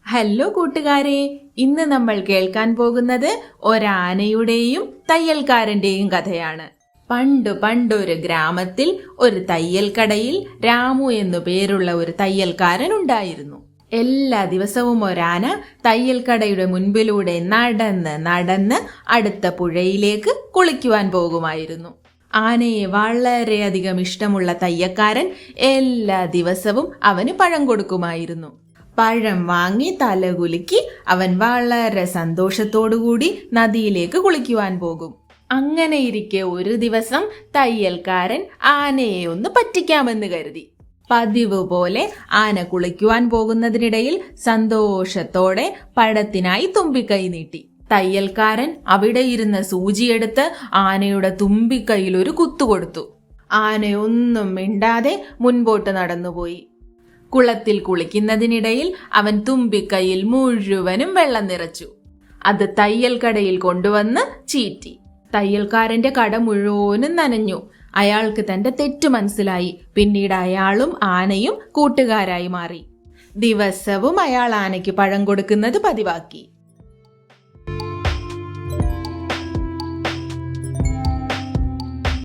Hello കൂട്ടുകാരെ, ഇന്ന് നമ്മൾ കേൾക്കാൻ പോകുന്നത് ഒരാനയുടെയും തയ്യൽക്കാരന്റെയും കഥയാണ്. പണ്ടൊരു ഗ്രാമത്തിൽ ഒരു തയ്യൽക്കടയിൽ രാമു എന്നു പേരുള്ള ഒരു തയ്യൽക്കാരൻ ഉണ്ടായിരുന്നു. എല്ലാ ദിവസവും ഒരാന തയ്യൽക്കടയുടെ മുൻപിലൂടെ നടന്ന് അടുത്ത പുഴയിലേക്ക് കുളിക്കുവാൻ പോകുമായിരുന്നു. ആനയെ വളരെയധികം ഇഷ്ടമുള്ള തയ്യൽക്കാരൻ എല്ലാ ദിവസവും അവന് പഴം കൊടുക്കുമായിരുന്നു. പഴം വാങ്ങി തലകുലുക്കി അവൻ വളരെ സന്തോഷത്തോടുകൂടി നദിയിലേക്ക് കുളിക്കുവാൻ പോകും. അങ്ങനെ ഇരിക്കെ ഒരു ദിവസം തയ്യൽക്കാരൻ ആനയെ ഒന്ന് പറ്റിക്കാമെന്ന് കരുതി. പതിവ് പോലെ ആന കുളിക്കുവാൻ പോകുന്നതിനിടയിൽ സന്തോഷത്തോടെ പഴത്തിനായി തുമ്പിക്കൈ നീട്ടി. തയ്യൽക്കാരൻ അവിടെ ഇരുന്ന സൂചിയെടുത്ത് ആനയുടെ തുമ്പിക്കൈയിൽ ഒരു കുത്തുകൊടുത്തു. ആനയൊന്നും മിണ്ടാതെ മുൻപോട്ട് നടന്നുപോയി. കുളത്തിൽ കുളിക്കുന്നതിനിടയിൽ അവൻ തുമ്പിക്കൈയിൽ മുഴുവനും വെള്ളം നിറച്ചു. അത് തയ്യൽക്കടയിൽ കൊണ്ടുവന്ന് ചീറ്റി. തയ്യൽക്കാരന്റെ കട മുഴുവനും നനഞ്ഞു. അയാൾക്ക് തന്റെ തെറ്റ് മനസ്സിലായി. പിന്നീട് അയാളും ആനയും കൂട്ടുകാരായി മാറി. ദിവസവും അയാൾ ആനയ്ക്ക് പഴം കൊടുക്കുന്നത് പതിവാക്കി.